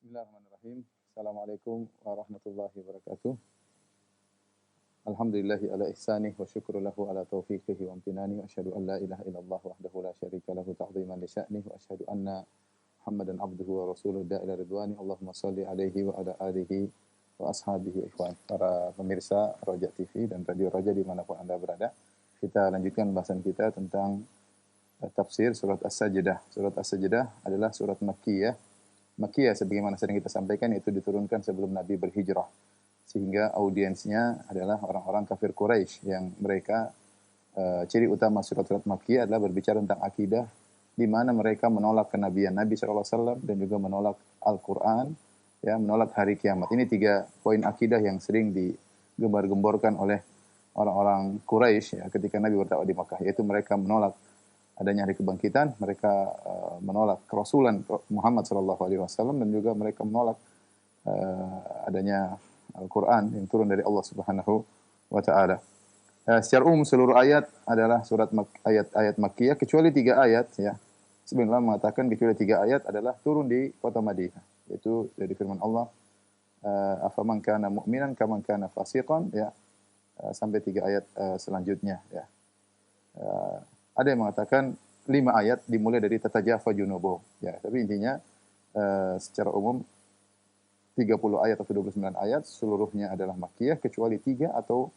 Bismillahirrahmanirrahim. Assalamualaikum warahmatullahi wabarakatuh. Alhamdulillahi ala ihsanih wa syukru lahu ala taufiqihi wa amtinani wa asyhadu an la ilaha illallah wahdahu la syarika lahu ta'ziman li sya'nih wa asyhadu anna Muhammadan abduhu wa rasuluhu da'ila ridwani. Allahumma shalli alaihi wa ala alihi wa ashabihi wa ikhwan. Para pemirsa Roja TV dan Radio Roja dimanapun Anda berada, kita lanjutkan bahasan kita tentang tafsir surat As-Sajdah. Surat As-Sajdah adalah surat Makkiyah. Makkiyah sebagaimana sering kita sampaikan itu diturunkan sebelum Nabi berhijrah. Sehingga audiensnya adalah orang-orang kafir Quraisy yang mereka ciri utama surat-surat Makkiyah adalah berbicara tentang akidah di mana mereka menolak kenabian Nabi SAW dan juga menolak Al-Qur'an, ya, menolak hari kiamat. Ini 3 poin akidah yang sering digembar-gemborkan oleh orang-orang Quraisy ya, ketika Nabi berdakwah di Makkah, yaitu mereka menolak adanya hari kebangkitan, mereka menolak kerasulan Muhammad SAW dan juga mereka menolak adanya Al-Quran yang turun dari Allah Subhanahu wa Ta'ala. Secara umum seluruh ayat adalah ayat-ayat Makkiyah kecuali 3 ayat ya. Sebenarnya mengatakan kecuali 3 ayat adalah turun di kota Madinah, yaitu dari firman Allah, afaman kana mu'minan kaman kana fasiqan ya, sampai 3 ayat selanjutnya ya. Ada yang mengatakan 5 ayat dimulai dari tatajafa junubuhum ya, tapi intinya secara umum 30 ayat atau 29 ayat seluruhnya adalah Makkiyah kecuali 3 atau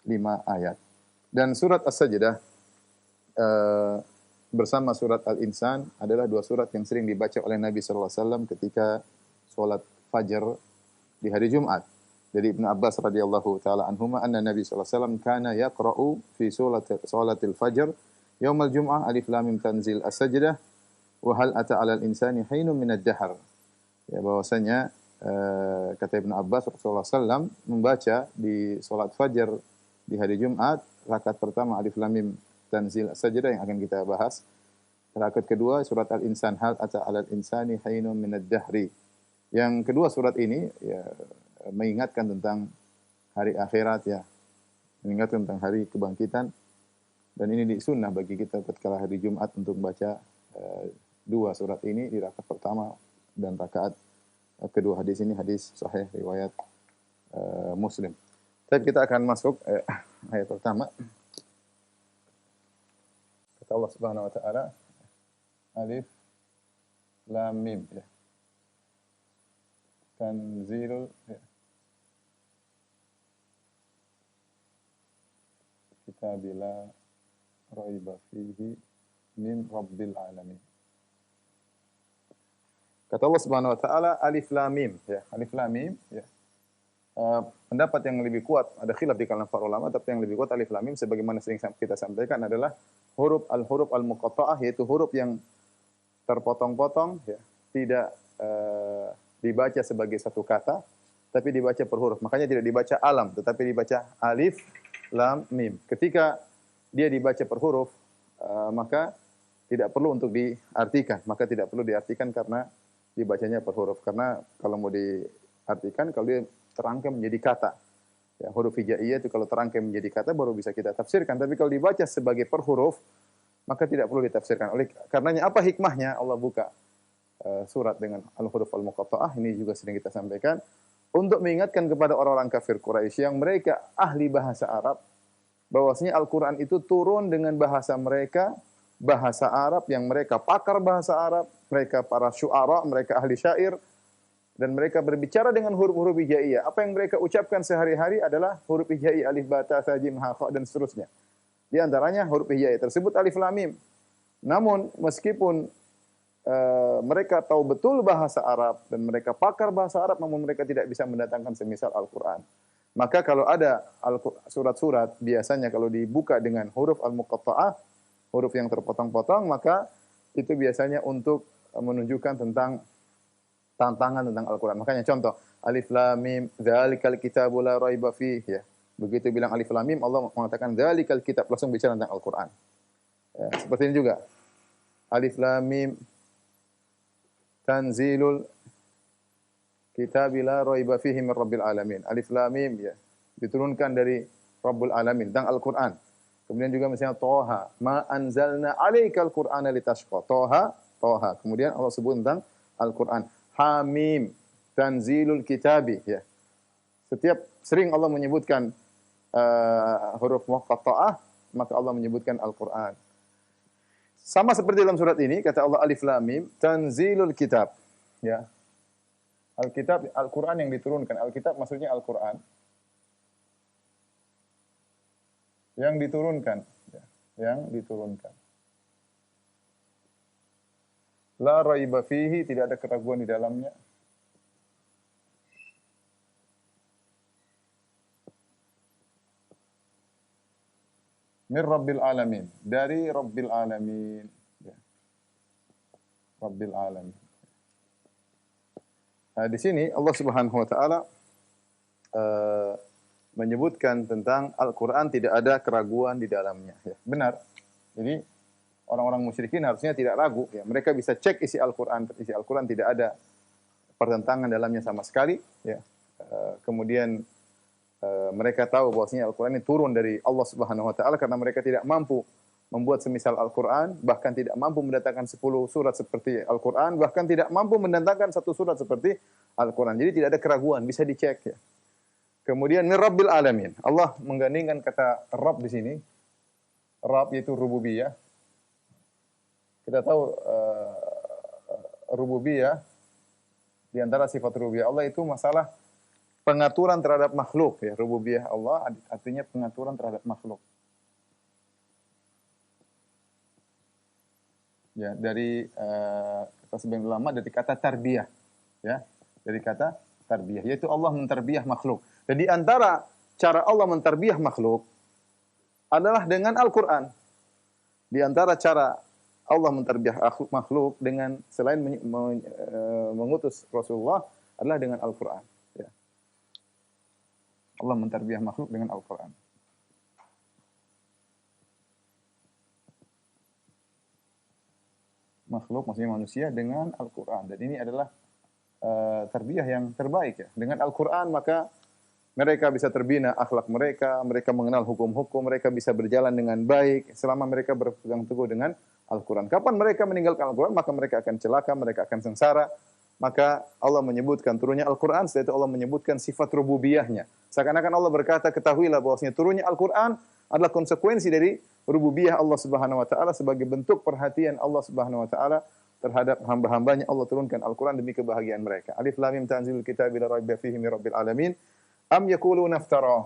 5 ayat. Dan surat As-Sajdah bersama surat Al-Insan adalah 2 surat yang sering dibaca oleh Nabi sallallahu alaihi wasallam ketika salat fajar di hari Jumat. Dari Ibnu Abbas radhiyallahu taala anhuma anna Nabi sallallahu alaihi wasallam kana yaqra'u fi salatil fajr yaumal jum'ah alif lam mim tanzil as-sajdah wa hal ata 'alal insani hinun minad dahr. Ya, bahwasanya kata Ibnu Abbas Rasulullah SAW membaca di salat fajar di hari Jumat rakaat pertama alif lam mim tanzil as-sajdah yang akan kita bahas. Rakaat kedua surat Al-Insan hal ata 'alal insani hinun minad dahri. Yang kedua surat ini ya mengingatkan tentang hari akhirat ya. Mengingatkan tentang hari kebangkitan. Dan ini disunnah bagi kita ketika hari Jumat untuk membaca 2 surat ini di rakaat pertama dan rakaat kedua. Hadis ini hadis sahih riwayat Muslim. Tapi kita akan masuk ayat pertama. Kata Allah Subhanahu wa taala, alif lam mim ya. Tanzilul ya. Kitabillah raiba fihi min rabbil alamin. Kata Allah Subhanahu wa taala alif lam mim ya, alif lam mim ya. Pendapat yang lebih kuat, ada khilaf di kalangan para ulama, tapi yang lebih kuat alif lam mim sebagaimana sering kita sampaikan adalah huruf al-muqatta'ah, yaitu huruf yang terpotong-potong ya, tidak dibaca sebagai satu kata, tapi dibaca per huruf. Makanya tidak dibaca alam, tetapi dibaca alif lam mim. Ketika dia dibaca per huruf, maka tidak perlu untuk diartikan. Maka tidak perlu diartikan karena dibacanya per huruf. Karena kalau mau diartikan, kalau dia terangkai menjadi kata. Ya, huruf hijaiyah itu kalau terangkai menjadi kata baru bisa kita tafsirkan. Tapi kalau dibaca sebagai per huruf, maka tidak perlu ditafsirkan. Oleh karenanya apa hikmahnya Allah buka surat dengan al-huruf al-muqatta'ah, ini juga sering kita sampaikan, untuk mengingatkan kepada orang-orang kafir Quraisy yang mereka ahli bahasa Arab, bahwasanya Al-Quran itu turun dengan bahasa mereka, bahasa Arab yang mereka pakar bahasa Arab, mereka para syu'ara, mereka ahli syair, dan mereka berbicara dengan huruf-huruf hijaiyah. Apa yang mereka ucapkan sehari-hari adalah huruf hijaiyah, alif, ba, ta, tha, jim, ha, kha, dan seterusnya. Di antaranya huruf hijaiyah tersebut alif lam mim. Namun meskipun mereka tahu betul bahasa Arab dan mereka pakar bahasa Arab, namun mereka tidak bisa mendatangkan semisal Al-Quran. Maka kalau ada surat-surat, biasanya kalau dibuka dengan huruf al-muqatta'ah, huruf yang terpotong-potong, maka itu biasanya untuk menunjukkan tentang tantangan tentang Al-Quran. Makanya contoh, alif lam mim, dzalikal kitabu la raiba fihi ya. Begitu bilang alif lam mim, Allah mengatakan dzalikal kitab, langsung bicara tentang Al-Quran. Ya, seperti ini juga. Alif lam mim tanzilul Kitabillah raiba fihi min rabbil alamin. Alif lam mim ya, diturunkan dari Rabbul Alamin tentang Al-Qur'an. Kemudian juga misalnya Toha, ma anzalna 'alaikal Qur'ana litashqa. Toha. Kemudian Allah sebut tentang Al-Qur'an. Hamim. tanzilul kitabi, ya. Setiap sering Allah menyebutkan huruf muqatta'ah, maka Allah menyebutkan Al-Qur'an. Sama seperti dalam surat ini, kata Allah Alif Lam Mim, tanzilul kitab. Ya. Al-kitab, Al-Qur'an yang diturunkan. Al-kitab maksudnya Al-Qur'an. Yang diturunkan. Ya. Yang diturunkan. La raiba fihi, tidak ada keraguan di dalamnya. Min Rabbil Alamin. Dari Rabbil Alamin. Ya. Rabbil Alamin. Nah, di sini Allah Subhanahu wa taala menyebutkan tentang Al-Qur'an tidak ada keraguan di dalamnya, ya. Benar. Jadi orang-orang musyrikin harusnya tidak ragu, ya. Mereka bisa cek isi Al-Qur'an, tidak ada pertentangan dalamnya sama sekali, ya. Kemudian mereka tahu bahwasanya Al-Qur'an ini turun dari Allah Subhanahu wa taala karena mereka tidak mampu membuat semisal Al-Qur'an, bahkan tidak mampu mendatangkan 10 surat seperti Al-Qur'an, bahkan tidak mampu mendatangkan satu surat seperti Al-Qur'an. Jadi tidak ada keraguan, bisa dicek, ya. Kemudian min Rabbil Alamin. Allah menggandingkan kata Rabb di sini. Rabb yaitu rububiyah. Kita tahu rububiyah, di antara sifat rububiyah Allah itu masalah pengaturan terhadap makhluk, ya. Rububiyah Allah artinya pengaturan terhadap makhluk. Ya, dari kata sebagian ulama dari kata tarbiyah, ya. Dari kata tarbiyah, yaitu Allah mentarbiyah makhluk. Dan di antara cara Allah mentarbiyah makhluk adalah dengan Al-Qur'an. Di antara cara Allah mentarbiyah makhluk dengan selain mengutus Rasulullah adalah dengan Al-Qur'an, ya. Allah mentarbiyah makhluk dengan Al-Qur'an. Makhluk maksudnya manusia dengan Al-Qur'an. Dan ini adalah tarbiyah yang terbaik, ya. Dengan Al-Qur'an maka mereka bisa terbina akhlak mereka, mereka mengenal hukum-hukum, mereka bisa berjalan dengan baik selama mereka berpegang teguh dengan Al-Qur'an. Kapan mereka meninggalkan Al-Qur'an, maka mereka akan celaka, mereka akan sengsara. Maka Allah menyebutkan turunnya Al-Qur'an, setelah itu Allah menyebutkan sifat rububiyahnya. Seakan-akan Allah berkata, ketahuilah bahwasanya turunnya Al-Qur'an adalah konsekuensi dari rububiyah Allah Subhanahu wa taala sebagai bentuk perhatian Allah Subhanahu wa taala terhadap hamba-hambanya. Allah turunkan Al-Qur'an demi kebahagiaan mereka. Alif Lam Mim tanzilul kitabi la raiba fihi mir rabbil alamin. Am yaquluna iftara.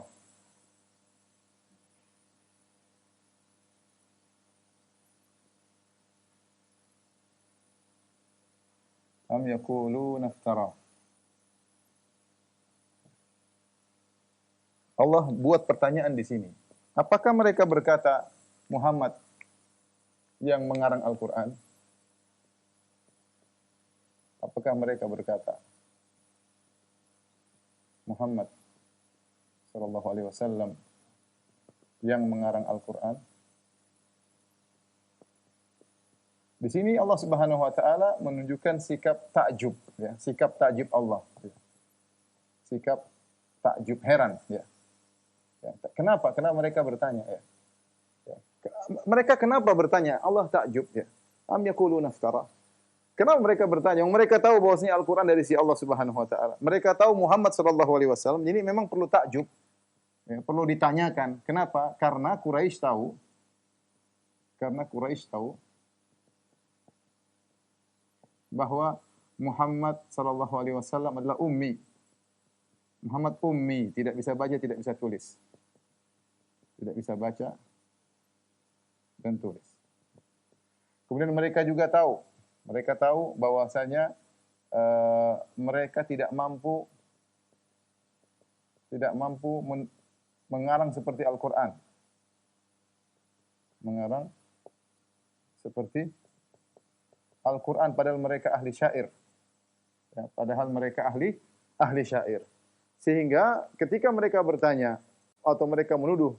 Am yaquluna iftara. Allah buat pertanyaan di sini. Apakah mereka berkata Muhammad yang mengarang Al-Qur'an? Apakah mereka berkata Muhammad sallallahu alaihi wasallam yang mengarang Al-Qur'an? Di sini Allah Subhanahu wa taala menunjukkan sikap takjub, ya, sikap takjub Allah, ya. Sikap takjub, heran, ya. Ya. Kenapa? Kenapa mereka bertanya, ya. Ya. Mereka kenapa bertanya? Allah takjub, ya. Am yaquluna iftara. Kenapa mereka bertanya? Mereka tahu bahwasanya Al-Qur'an dari si Allah Subhanahu wa taala. Mereka tahu Muhammad sallallahu alaihi wasallam. Jadi memang perlu takjub. Ya, perlu ditanyakan. Kenapa? Karena Quraisy tahu bahwa Muhammad sallallahu alaihi wasallam adalah ummi. Muhammad ummi, tidak bisa baca, tidak bisa tulis. Tidak bisa baca dan tulis. Kemudian mereka juga tahu bahwasanya mereka tidak mampu mengarang seperti Al-Qur'an. Mengarang seperti Al-Qur'an padahal mereka ahli syair. Ya, padahal mereka ahli syair. Sehingga ketika mereka bertanya atau mereka menuduh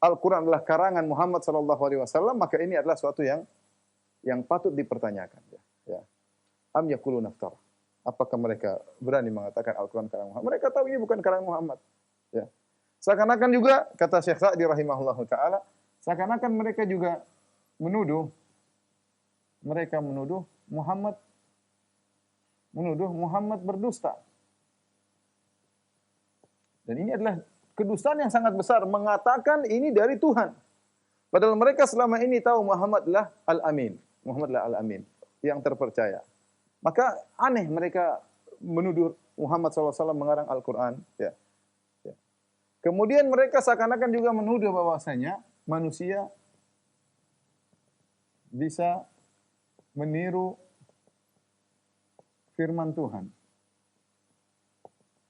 Al-Qur'an adalah karangan Muhammad sallallahu alaihi wasallam, maka ini adalah suatu yang patut dipertanyakan, ya. Ya. Am yaquluna iftara. Apakah mereka berani mengatakan Al-Qur'an karangan Muhammad? Mereka tahu ini bukan karangan Muhammad, ya. Seakan-akan juga kata Syekh Sa'di rahimahullahu taala, seakan-akan mereka juga menuduh Muhammad berdusta. Dan ini adalah kedustaan yang sangat besar mengatakan ini dari Tuhan. Padahal mereka selama ini tahu Muhammadlah Al-Amin. Muhammadlah Al-Amin, yang terpercaya. Maka aneh mereka menuduh Muhammad SAW mengarang Al-Quran. Ya. Ya. Kemudian mereka seakan-akan juga menuduh bahwasanya manusia bisa meniru firman Tuhan.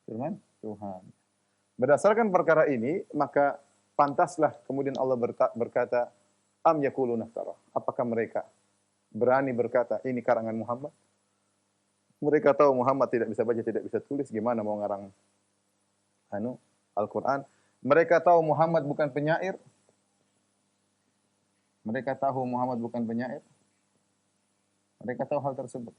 Firman Tuhan. Berdasarkan perkara ini, maka pantaslah kemudian Allah berkata, am yaquluna iftara. Apakah mereka berani berkata ini karangan Muhammad? Mereka tahu Muhammad tidak bisa baca, tidak bisa tulis, gimana mau ngarang Al-Quran? Mereka tahu Muhammad bukan penyair. Mereka tahu Muhammad bukan penyair. Mereka tahu hal tersebut.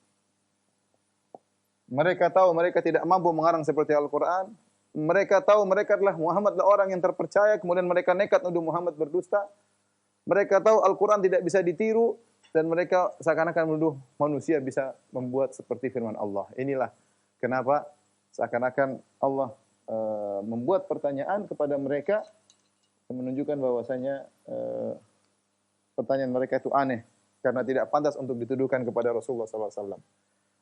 Mereka tahu mereka tidak mampu mengarang seperti Al-Quran. Mereka tahu mereka adalah Muhammad adalah orang yang terpercaya, kemudian mereka nekat nuduh Muhammad berdusta. Mereka tahu Al-Quran tidak bisa ditiru, dan mereka seakan-akan menuduh manusia bisa membuat seperti firman Allah. Inilah kenapa seakan-akan Allah membuat pertanyaan kepada mereka yang menunjukkan bahwasanya pertanyaan mereka itu aneh karena tidak pantas untuk dituduhkan kepada Rasulullah SAW.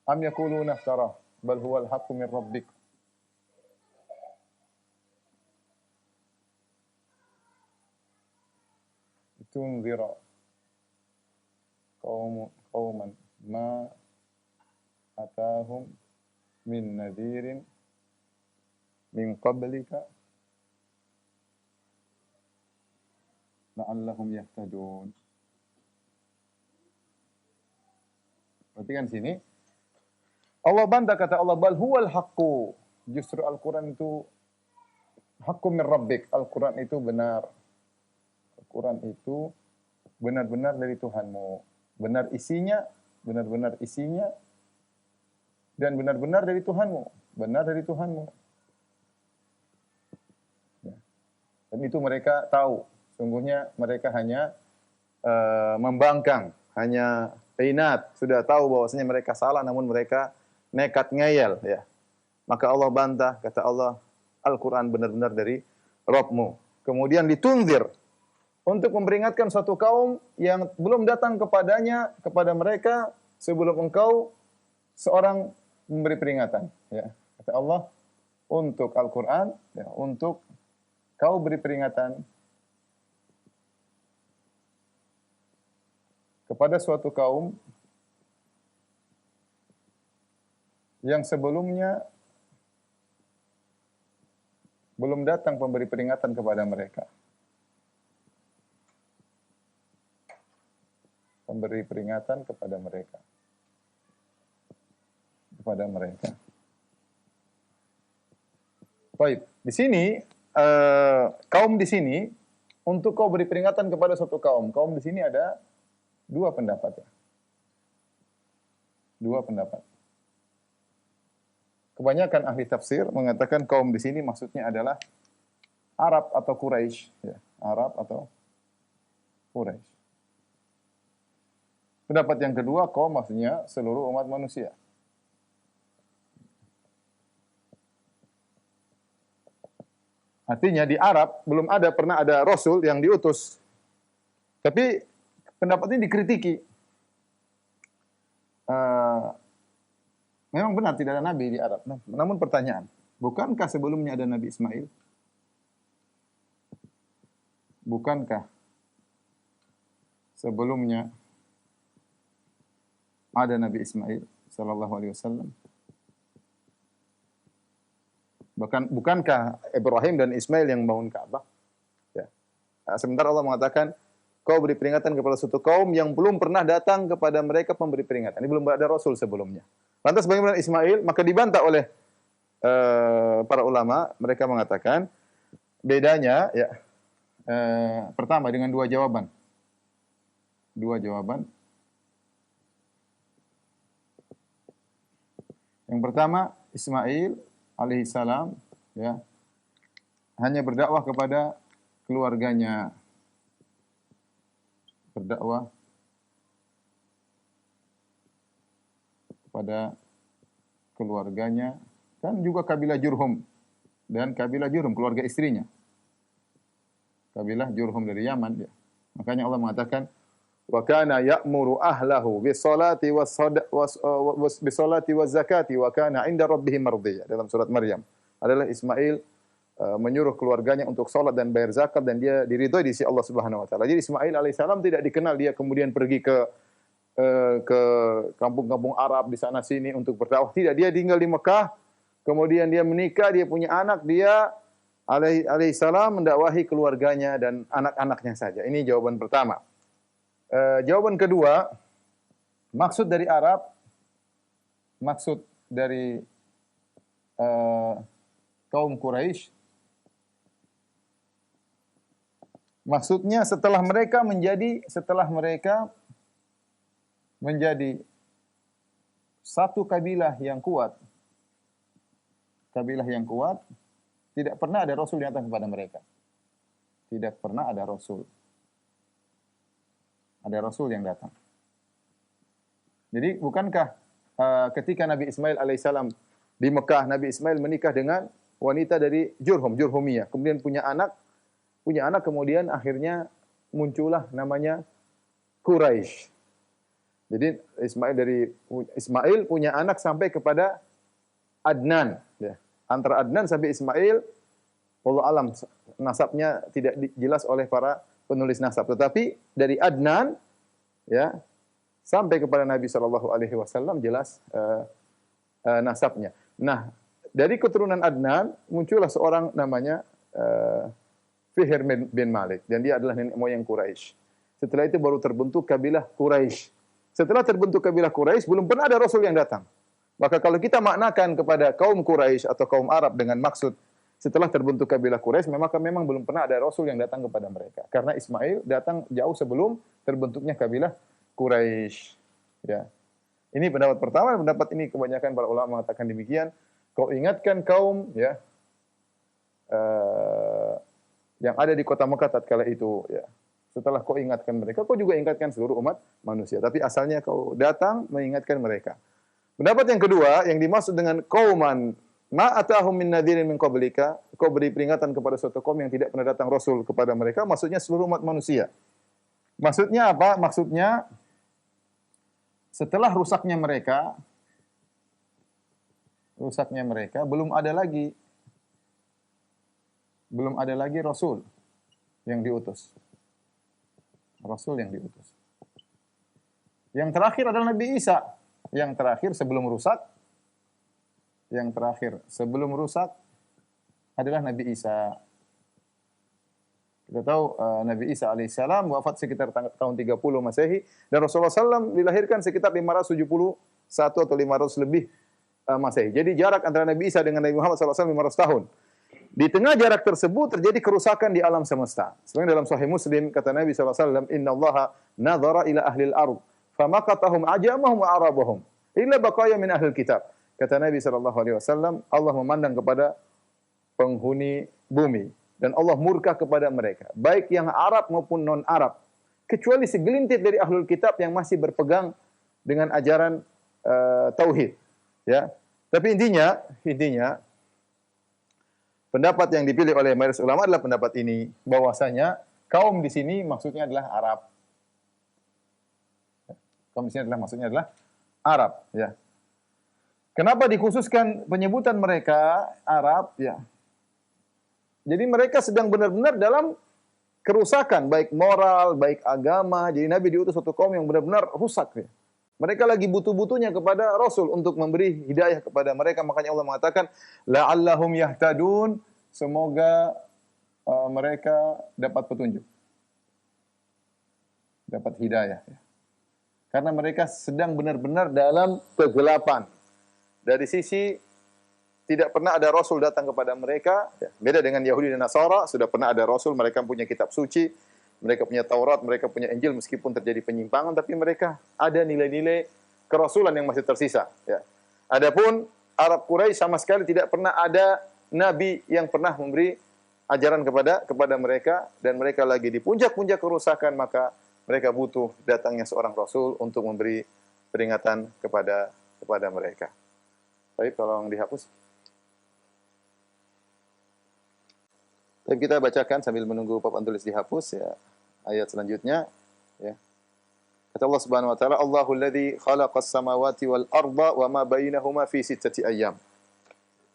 Am yaquluna iftara bal huwal haqqu min rabbik. Tunzira qauman ma atahum min nadhirin min qablika la'allahum yahtadun. Perhatikan sini. Allah bantah, kata Allah, bal huwal haqqu. Justru Al-Quran itu haqqu min rabbik. Al-Quran itu benar. Al-Quran itu benar-benar dari Tuhanmu. Benar-benar isinya, dan benar-benar dari Tuhanmu. Benar dari Tuhanmu. Ya. Dan itu mereka tahu. Sungguhnya mereka hanya membangkang, hanya inat. Sudah tahu bahwasanya mereka salah, namun mereka nekat ngeyel. Ya. Maka Allah bantah, kata Allah, Al-Quran benar-benar dari Rabbmu. Kemudian ditunzir, untuk memperingatkan suatu kaum yang belum datang kepada mereka sebelum engkau seorang memberi peringatan. Ya. Kata Allah, untuk Al-Quran, ya, untuk kau beri peringatan kepada suatu kaum yang sebelumnya belum datang pemberi peringatan kepada mereka. Memberi peringatan kepada mereka. Baik, di sini kaum di sini untuk kau beri peringatan kepada suatu kaum. Kaum di sini ada dua pendapat, ya. Dua pendapat. Kebanyakan ahli tafsir mengatakan kaum di sini maksudnya adalah Arab atau Quraisy, ya. Arab atau Quraisy. Pendapat yang kedua, kaum maksudnya seluruh umat manusia. Artinya di Arab belum pernah ada Rasul yang diutus. Tapi pendapat ini dikritiki. Memang benar tidak ada Nabi di Arab. Namun pertanyaan, bukankah sebelumnya ada Nabi Ismail? Bukankah sebelumnya ada Nabi Ismail sallallahu alaihi wasallam? Bukankah Ibrahim dan Ismail yang bangun Ka'bah? Ya. Sementara Allah mengatakan, kau beri peringatan kepada suatu kaum yang belum pernah datang kepada mereka pemberi peringatan. Ini belum ada Rasul sebelumnya. Lantas bagaimana Ismail? Maka dibantah oleh para ulama. Mereka mengatakan, bedanya, ya, pertama dengan dua jawaban. Yang pertama, Ismail alaihissalam, ya, hanya berdakwah kepada keluarganya. Berdakwah kepada keluarganya dan juga kabilah Jurhum. dan kabilah Jurhum, keluarga istrinya. Kabilah Jurhum dari Yaman dia. Makanya Allah mengatakan wa kana ya'muru ahlahu bis-salati bis-salati waz-zakati wa kana 'inda rabbih mardiyya dalam surat Maryam. Adalah Ismail menyuruh keluarganya untuk salat dan bayar zakat dan dia diridhoi di sisi Allah Subhanahu wa taala. Jadi Ismail alaihissalam tidak dikenal dia kemudian pergi ke kampung-kampung Arab di sana sini untuk berdakwah. Tidak, dia tinggal di Mekah, kemudian dia menikah, dia punya anak, dia alaihissalam mendakwahi keluarganya dan anak-anaknya saja. Ini jawaban pertama. Jawaban kedua, maksud dari Arab, maksud dari kaum Quraisy, maksudnya setelah mereka menjadi satu kabilah yang kuat, tidak pernah ada Rasul yang datang kepada mereka. Tidak pernah ada Rasul. Ada Rasul yang datang. Jadi bukankah ketika Nabi Ismail alaihissalam di Mekah, Nabi Ismail menikah dengan wanita dari Jurhumiyah. Kemudian punya anak kemudian akhirnya muncullah namanya Quraisy. Jadi Ismail punya anak sampai kepada Adnan. Ya. Antara Adnan sampai Ismail, wallahu alam nasabnya tidak jelas oleh para penulis nasab. Tetapi dari Adnan, ya, sampai kepada Nabi Shallallahu Alaihi Wasallam jelas nasabnya. Nah, dari keturunan Adnan muncullah seorang namanya Fihr bin Malik dan dia adalah nenek moyang Quraisy. Setelah itu baru terbentuk kabilah Quraisy. Setelah terbentuk kabilah Quraisy belum pernah ada Rasul yang datang. Maka kalau kita maknakan kepada kaum Quraisy atau kaum Arab dengan maksud setelah terbentuk kabilah Quraisy, maka memang belum pernah ada Rasul yang datang kepada mereka. Karena Ismail datang jauh sebelum terbentuknya kabilah Quraisy. Ya. Ini pendapat pertama. Pendapat ini kebanyakan para ulama mengatakan demikian. Kau ingatkan kaum, ya, yang ada di kota Mekah tatkala itu, ya. Setelah kau ingatkan mereka, kau juga ingatkan seluruh umat manusia. Tapi asalnya kau datang mengingatkan mereka. Pendapat yang kedua, yang dimaksud dengan qauman ma atahum min nadhirin min qablika, kau beri peringatan kepada suatu kaum yang tidak pernah datang Rasul kepada mereka, maksudnya seluruh umat manusia. Maksudnya apa? Maksudnya setelah rusaknya mereka, belum ada lagi Rasul yang diutus. Rasul yang diutus. Yang terakhir adalah Nabi Isa. Yang terakhir sebelum rusak adalah Nabi Isa. Kita tahu Nabi Isa alaihissalam wafat sekitar tahun 30 Masehi dan Rasulullah SAW dilahirkan sekitar 571 atau 500 lebih Masehi. Jadi jarak antara Nabi Isa dengan Nabi Muhammad SAW 500 tahun. Di tengah jarak tersebut terjadi kerusakan di alam semesta. Sebenarnya dalam Sahih Muslim kata Nabi SAW, Inna Allaha nadhara ila ahlil ard famaqatahum ajamahum wa arabahum illa baqaya min ahlil kitab. Kata Nabi SAW, Allah memandang kepada penghuni bumi dan Allah murka kepada mereka, baik yang Arab maupun non-Arab, kecuali segelintir dari ahlul kitab yang masih berpegang dengan ajaran tauhid. Ya. Tapi intinya pendapat yang dipilih oleh mayoritas ulama adalah pendapat ini, bahwasanya kaum di sini maksudnya adalah Arab. Kaum di sini maksudnya adalah Arab, ya. Kenapa dikhususkan penyebutan mereka Arab, ya? Jadi mereka sedang benar-benar dalam kerusakan, baik moral, baik agama. Jadi Nabi diutus suatu kaum yang benar-benar rusak, ya. Mereka lagi butuh-butuhnya kepada Rasul untuk memberi hidayah kepada mereka. Makanya Allah mengatakan, la'allahum yahtadun, semoga mereka dapat petunjuk. Dapat hidayah. Ya. Karena mereka sedang benar-benar dalam kegelapan. Dari sisi tidak pernah ada Rasul datang kepada mereka. Ya. Beda dengan Yahudi dan Nasara, sudah pernah ada Rasul, mereka punya kitab suci, mereka punya Taurat, mereka punya Injil, meskipun terjadi penyimpangan, tapi mereka ada nilai-nilai kerasulan yang masih tersisa. Ya. Adapun Arab Quraisy sama sekali tidak pernah ada Nabi yang pernah memberi ajaran kepada mereka, dan mereka lagi di puncak-puncak kerusakan, maka mereka butuh datangnya seorang Rasul untuk memberi peringatan kepada mereka. Baik, tolong dihapus. Dan kita bacakan sambil menunggu papan tulis dihapus ya. Ayat selanjutnya ya. Kata Allah Subhanahu wa taala, Allahul ladzi khalaqas samawati wal arda wa ma bainahuma fi sittati ayyam.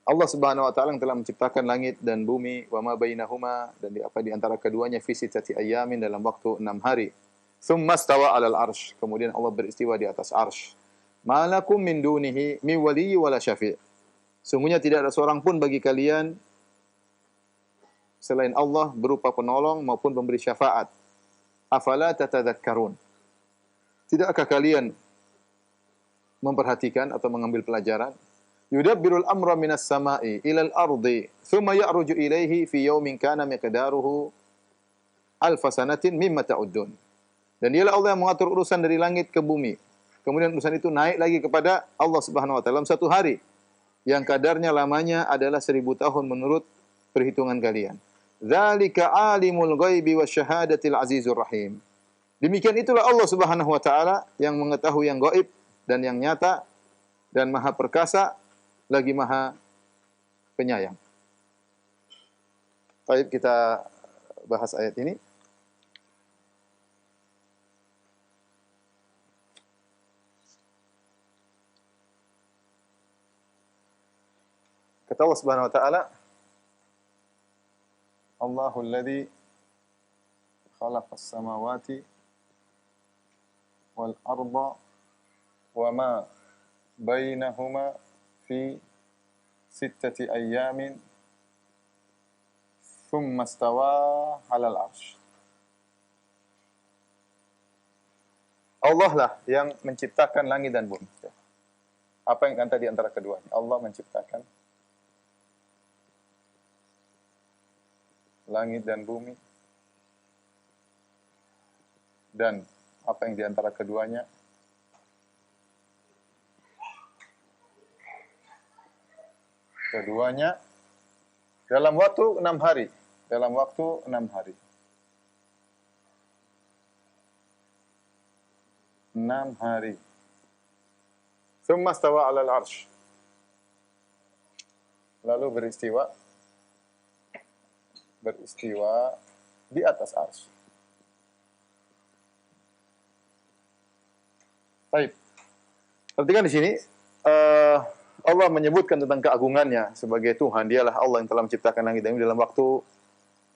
Allah Subhanahu wa taala yang telah menciptakan langit dan bumi wa ma bainahuma dan di antara keduanya fi sittati ayyamin dalam waktu 6 hari. Tsumma stawa 'alal arsy. Kemudian Allah beristiwa di atas arsy. Malakum min dunihi min waliyyi wala syafi'. Sungguhnya tidak ada seorang pun bagi kalian selain Allah berupa penolong maupun pemberi syafaat. Afala tatadzakkarun. Tidakkah kalian memperhatikan atau mengambil pelajaran? Yudabbirul amra minas sama'i ilal ardi, thumma ya'ruju ilaihi fi yawmin kana miqdaruhu alfa sanatin mimma ta'uddun. Dan dialah Allah yang mengatur urusan dari langit ke bumi. Kemudian urusan itu naik lagi kepada Allah Subhanahu wa taala dalam satu hari yang kadarnya lamanya adalah 1000 tahun menurut perhitungan kalian. Dzalika alimul ghaibi wasyahadatil azizur rahim. Demikian itulah Allah Subhanahu wa taala yang mengetahui yang gaib dan yang nyata dan Maha Perkasa lagi Maha Penyayang. Baik, kita bahas ayat ini. Kata Allah Subhanahu wa taala, Allahul ladzi khalaqas samawati wal arda wa ma bainahuma fi sittati ayyamin thumma istawa 'alal 'arsy. Allah lah yang menciptakan langit dan bumi. Apa yang ada di antara keduanya? Allah menciptakan langit dan bumi dan apa yang di antara keduanya dalam waktu 6 hari. Dalam waktu 6 hari. 6 hari. Tsumma stawa 'alal 'arsy. Lalu beristiwa di atas arsy. Baik. Perhatikan di sini Allah menyebutkan tentang keagungannya sebagai Tuhan. Dialah Allah yang telah menciptakan langit dan bumi dalam waktu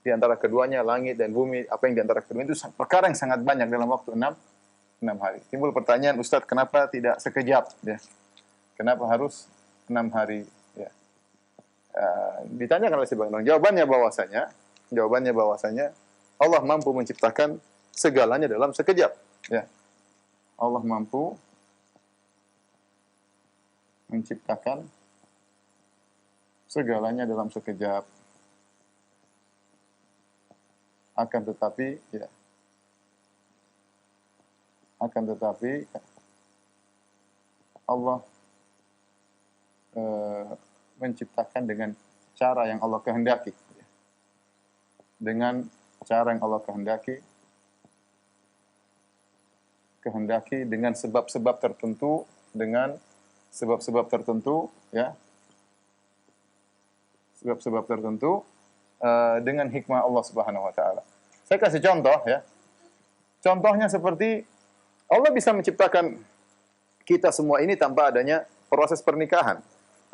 di antara keduanya, langit dan bumi, apa yang di antara keduanya itu perkara yang sangat banyak dalam waktu 6 hari. Timbul pertanyaan, Ustadz, kenapa tidak sekejap ya? Kenapa harus 6 hari ya? Ditanyakan oleh sebagian orang. Jawabannya bahwasanya Allah mampu menciptakan segalanya dalam sekejap ya. Allah mampu menciptakan segalanya dalam sekejap. Akan tetapi Allah menciptakan dengan cara yang Allah kehendaki. Dengan cara yang Allah kehendaki dengan sebab-sebab tertentu, ya. Sebab-sebab tertentu dengan hikmah Allah Subhanahu wa taala. Saya kasih contoh ya. Contohnya seperti Allah bisa menciptakan kita semua ini tanpa adanya proses pernikahan.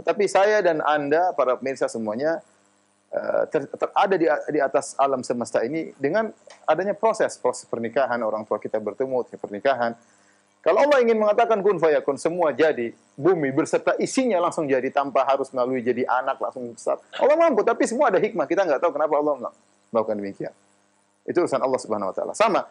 Tetapi saya dan Anda, para pemirsa semuanya, ada di atas alam semesta ini dengan adanya proses pernikahan, orang tua kita bertemu di pernikahan. Kalau Allah ingin mengatakan kun fayakun, semua jadi, bumi berserta isinya langsung jadi tanpa harus melalui jadi anak langsung besar. Allah mampu, tapi semua ada hikmah. Kita nggak tahu kenapa Allah melakukan demikian. Itu urusan Allah Subhanahu wa taala. Sama,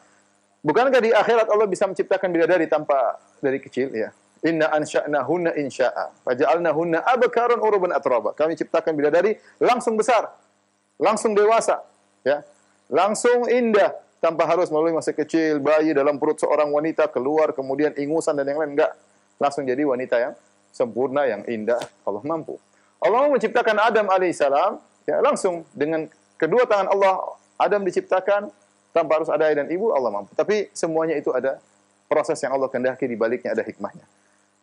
bukankah di akhirat Allah bisa menciptakan bidadari tanpa dari kecil ya? Inna ansha'nahunna insya'a faja'alnahunna abkaran uruban atraba. Kami ciptakan bidadari langsung besar, langsung dewasa, ya. Langsung indah tanpa harus melalui masa kecil, bayi dalam perut seorang wanita keluar kemudian ingusan dan yang lain, enggak. Langsung jadi wanita yang sempurna, yang indah. Allah mampu. Allah menciptakan Adam alaihissalam ya langsung dengan kedua tangan Allah. Adam diciptakan tanpa harus ada ayah dan ibu, Allah mampu. Tapi semuanya itu ada proses yang Allah kehendaki, di baliknya ada hikmahnya.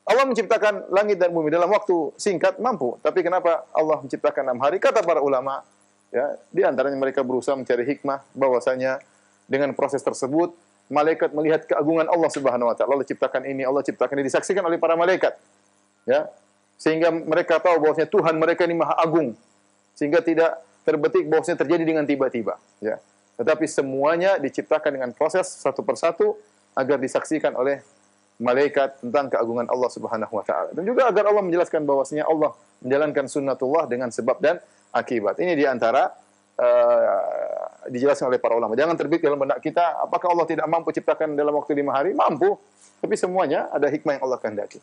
Allah menciptakan langit dan bumi dalam waktu singkat mampu, tapi kenapa Allah menciptakan 6 hari? Kata para ulama, Ya, di antaranya mereka berusaha mencari hikmah bahwasanya dengan proses tersebut malaikat melihat keagungan Allah Subhanahu wa taala. Allah ciptakan ini, Allah ciptakan ini, disaksikan oleh para malaikat. Ya. Sehingga mereka tahu bahwasanya Tuhan mereka ini Maha Agung. Sehingga tidak terbetik bahwasanya terjadi dengan tiba-tiba, ya. Tetapi semuanya diciptakan dengan proses satu persatu agar disaksikan oleh malaikat tentang keagungan Allah Subhanahu wa taala. Dan juga agar Allah menjelaskan bahwasanya Allah menjalankan sunnatullah dengan sebab dan akibat. Ini di antara dijelaskan oleh para ulama. Jangan terbit dalam benak kita, apakah Allah tidak mampu ciptakan dalam waktu 5 hari? Mampu. Tapi semuanya ada hikmah yang Allah kehendaki.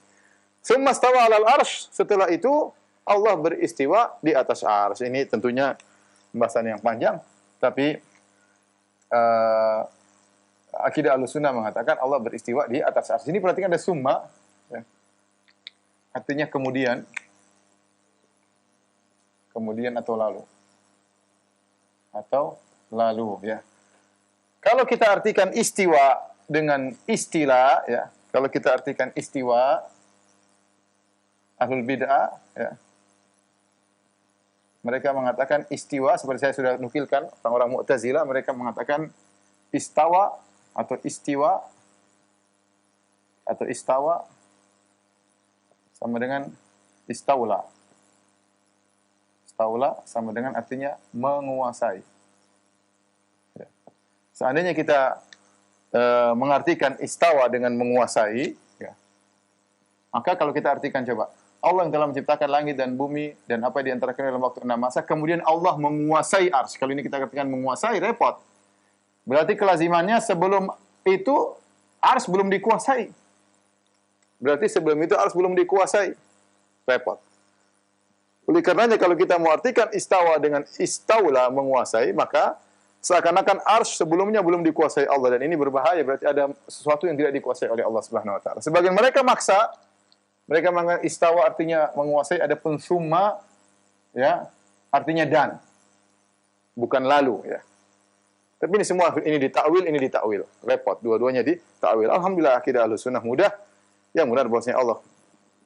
Summa stawa 'alal arsy, setelah itu Allah beristiwa di atas arsy. Ini tentunya pembahasan yang panjang, tapi akidah Ahlussunnah mengatakan Allah beristiwa di atas arsy. Ini perhatikan ada summa, ya. Artinya kemudian atau lalu. Atau lalu, ya. Kalau kita artikan istiwa dengan istilah, ya. Kalau kita artikan istiwa, ahlul bid'ah, ya. Mereka mengatakan istiwa, seperti saya sudah nukilkan, orang-orang Mu'tazilah, mereka mengatakan istawa atau istiwa atau istawa sama dengan istaula. Istaula sama dengan artinya menguasai. Ya. Seandainya kita mengartikan istawa dengan menguasai, ya, maka kalau kita artikan coba, Allah yang telah menciptakan langit dan bumi dan apa di antara dalam waktu 6 masa, kemudian Allah menguasai arsy. Kalau ini kita katakan menguasai, repot. Berarti kelazimannya sebelum itu arsy belum dikuasai. Berarti sebelum itu arsy belum dikuasai. Repot. Oleh karenanya kalau kita mau artikan istawa dengan istaula menguasai, maka seakan-akan arsy sebelumnya belum dikuasai Allah, dan ini berbahaya, berarti ada sesuatu yang tidak dikuasai oleh Allah Subhanahu wa taala. Sebagian mereka maksa, mereka mengatakan istawa artinya menguasai, ada pun summa, ya, artinya dan, bukan lalu, ya. Tapi ini semua ini ditakwil, repot, dua-duanya ditakwil. Alhamdulillah akidah Ahlussunnah mudah, yang benar bahwasanya Allah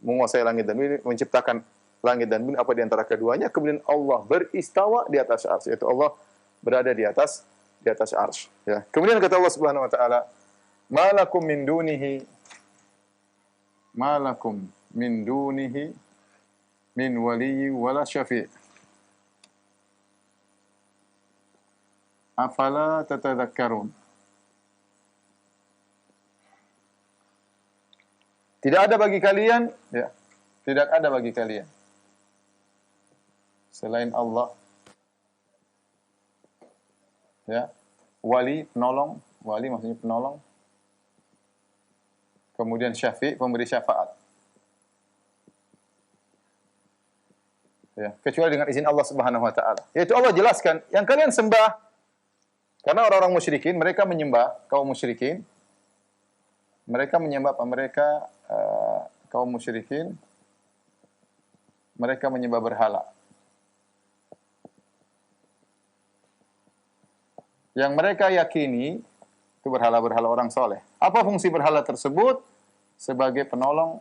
menguasai langit dan bumi, menciptakan langit dan bumi, apa di antara keduanya, kemudian Allah beristawa di atas arsy, yaitu Allah berada di atas arsy, ya. Kemudian kata Allah Subhanahu wa taala, malakum min dunihi min waliyyi wala syafi'. Afala tatadzakkarun. Tidak ada bagi kalian, ya. Tidak ada bagi kalian selain Allah, ya, wali, penolong, wali maksudnya penolong. Kemudian syafi', pemberi syafaat. Ya, kecuali dengan izin Allah Subhanahu wa taala. Yaitu Allah jelaskan, yang kalian sembah, karena orang-orang musyrikin mereka menyembah, kaum musyrikin mereka menyembah apa? Mereka kaum musyrikin mereka menyembah berhala. Yang mereka yakini itu berhala-berhala orang soleh. Apa fungsi berhala tersebut? Sebagai penolong,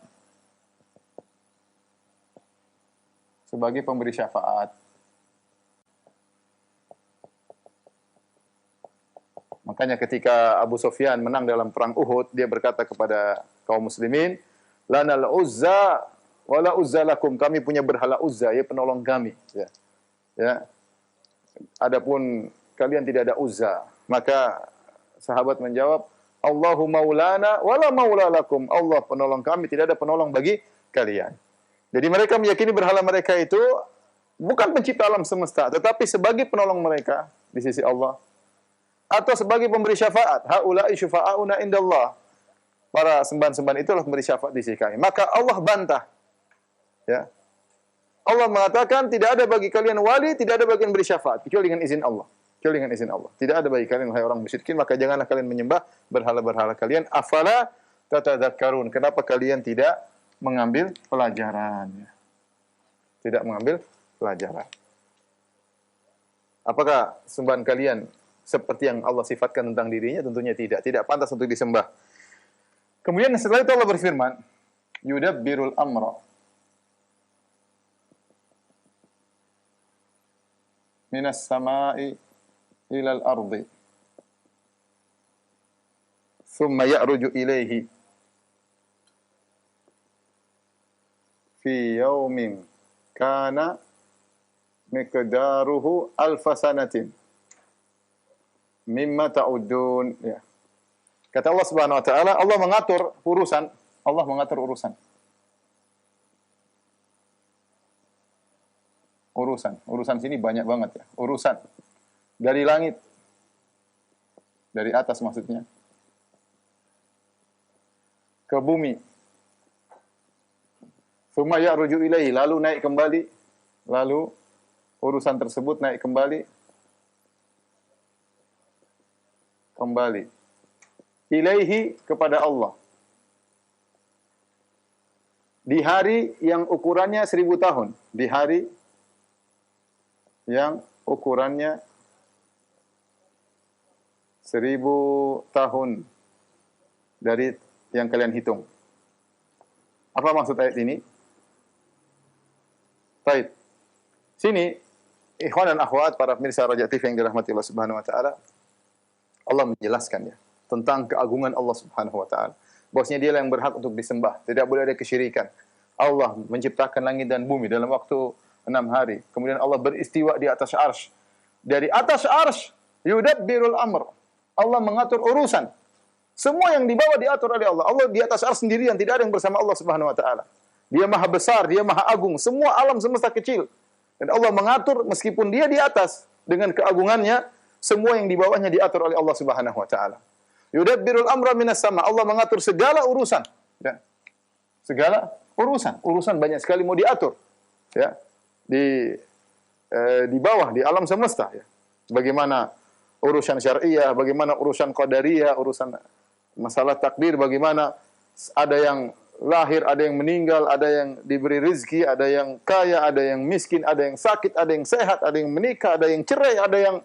sebagai pemberi syafaat. Makanya ketika Abu Sufyan menang dalam perang Uhud, dia berkata kepada kaum muslimin, lanal uzza wala uzza lakum, kami punya berhala Uzza, ya, penolong kami, ya. Ya. Adapun kalian tidak ada Uzza. Maka sahabat menjawab, Allahu maulana wala maula lakum, Allah penolong kami, tidak ada penolong bagi kalian. Jadi mereka meyakini berhala mereka itu bukan pencipta alam semesta, tetapi sebagai penolong mereka di sisi Allah, atau sebagai pemberi syafaat. Haula'i syufa'auna indallah. Para sembahan-sembahan itulah pemberi syafaat di sisi kami. Maka Allah bantah. Ya. Allah mengatakan tidak ada bagi kalian wali, tidak ada bagi yang beri syafaat kecuali dengan izin Allah. Kecuali dengan izin Allah. Tidak ada bagi kalian wahai orang musyrikin, maka janganlah kalian menyembah berhala-berhala kalian. Afala tatadzakkarun. Kenapa kalian tidak mengambil pelajaran? Tidak mengambil pelajaran. Apakah sembahan kalian seperti yang Allah sifatkan tentang dirinya? Tentunya tidak. Tidak pantas untuk disembah. Kemudian setelah itu Allah berfirman, yudabbirul amra. minas sama'i ilal ardi thumma ya'ruju ilaihi fi yaumin kana miqdaruhu alfa sanatin mimma ta'udun. Ya. Kata Allah Subhanahu wa taala, Allah mengatur urusan, Allah mengatur urusan. Urusan sini banyak banget ya. Urusan dari langit, dari atas maksudnya, ke bumi. Tsumma ya'ruju ilaihi, lalu naik kembali, lalu urusan tersebut naik kembali ilaihi, kepada Allah. Di hari yang ukurannya 1000 tahun, di hari yang ukurannya 1000 tahun dari yang kalian hitung. Apa maksud ayat ini? Baik. Sini, ikhwan dan akhwat, para pemirsa Raja TV yang dirahmati Allah Subhanahu wa taala, Allah menjelaskan ya tentang keagungan Allah Subhanahu wa taala. Bahwasanya Dia yang berhak untuk disembah, tidak boleh ada kesyirikan. Allah menciptakan langit dan bumi dalam waktu 6 hari. Kemudian Allah beristiwa di atas arsy. Dari atas arsy yudabbirul amr. Allah mengatur urusan. Semua yang dibawa diatur oleh Allah. Allah di atas arsy sendirian, tidak ada yang bersama Allah Subhanahu wa taala. Dia maha besar, Dia maha agung. Semua alam semesta kecil. Dan Allah mengatur meskipun Dia di atas dengan keagungannya, semua yang di bawahnya diatur oleh Allah Subhanahu wa taala. Yudabbirul amra minas sama. Allah mengatur segala urusan. Ya. Segala urusan. Urusan banyak sekali mau diatur. Ya. Di bawah, di alam semesta. Ya. Bagaimana urusan syariah, bagaimana urusan qadariyah, urusan masalah takdir, bagaimana ada yang lahir, ada yang meninggal, ada yang diberi rezeki, ada yang kaya, ada yang miskin, ada yang sakit, ada yang sehat, ada yang menikah, ada yang cerai, ada yang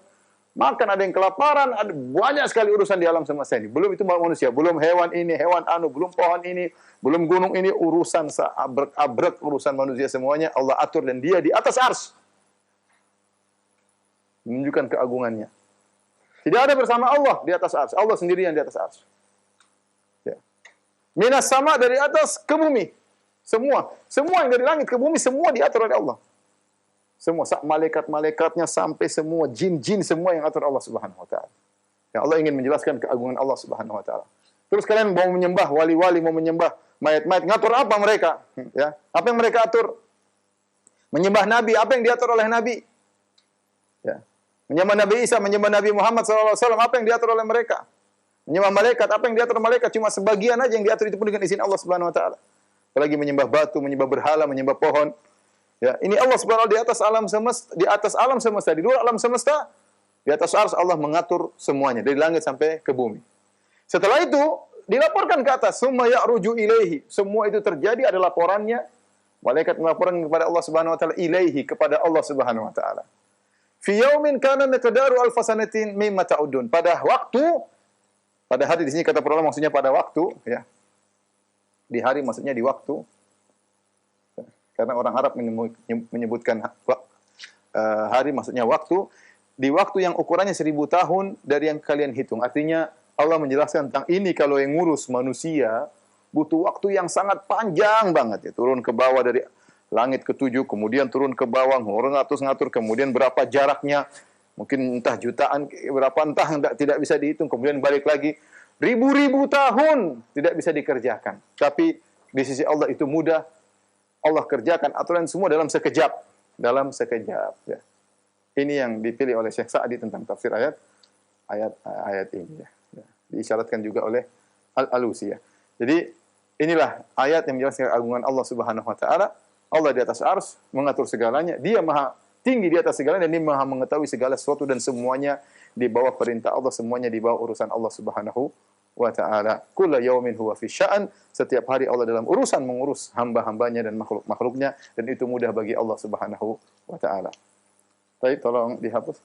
makan, ada yang kelaparan, ada banyak sekali urusan di alam semesta ini. Belum itu manusia, belum hewan ini, hewan anu, belum pohon ini, belum gunung ini, urusan seabrek-abrek urusan manusia semuanya Allah atur dan Dia di atas arsy. Menunjukkan keagungannya. Tidak ada bersama Allah di atas arsy. Allah sendirian di atas arsy. Ya. Minas sama, dari atas ke bumi. Semua yang dari langit ke bumi semua diatur oleh Allah. Semua malaikat-malaikatnya sampai semua jin-jin semua yang atur Allah Subhanahu wa taala. Ya, Allah ingin menjelaskan keagungan Allah Subhanahu wa taala. Terus kalian mau menyembah wali-wali, mau menyembah mayat-mayat, ngatur apa mereka? Ya, apa yang mereka atur? Menyembah nabi, apa yang diatur oleh nabi? Ya. Menyembah Nabi Isa, menyembah Nabi Muhammad SAW, apa yang diatur oleh mereka? Menyembah malaikat, apa yang diatur oleh malaikat? Cuma sebagian aja yang diatur, itu pun dengan izin Allah Subhanahu wa taala. Apalagi menyembah batu, menyembah berhala, menyembah pohon. Ya, ini Allah Subhanahu wa taala di atas alam semesta, di luar alam semesta, di atas arsy Allah mengatur semuanya dari langit sampai ke bumi. Setelah itu dilaporkan ke atas, summa ya'ruju ilaihi. Semua itu terjadi, ada laporannya. Malaikat melaporkan kepada Allah Subhanahu wa taala, ilaihi, kepada Allah Subhanahu wa taala. Fi yaumin kana miqdaru alf sanatin mimma ta'udun. Pada hari di sini kata para ulama maksudnya pada waktu, ya. Di hari maksudnya di waktu. Karena orang Arab menyebutkan hari maksudnya waktu. Di waktu yang ukurannya 1000 tahun dari yang kalian hitung. Artinya Allah menjelaskan tentang ini, kalau yang ngurus manusia butuh waktu yang sangat panjang banget ya. Turun ke bawah dari langit ke-7, kemudian turun ke bawah, ngatur, kemudian berapa jaraknya, mungkin entah jutaan, berapa entah tidak bisa dihitung, kemudian balik lagi, ribu-ribu tahun tidak bisa dikerjakan. Tapi di sisi Allah itu mudah, Allah kerjakan aturan semua dalam sekejap. Ya. Ini yang dipilih oleh Syekh Sa'di tentang tafsir ayat ini. Ya. Diisyaratkan juga oleh Al-Alusi. Ya. Jadi inilah ayat yang menjelaskan keagungan Allah Subhanahu wa taala. Allah di atas arsy mengatur segalanya. Dia maha tinggi di atas segalanya dan Dia maha mengetahui segala sesuatu dan semuanya di bawah perintah Allah, semuanya di bawah urusan Allah Subhanahu wa taala. Kullu yaumin huwa fi sya'an. Setiap hari Allah dalam urusan mengurus hamba-hambanya dan makhluk-makhluknya, dan itu mudah bagi Allah Subhanahu wa taala. Baik, tolong dihapus.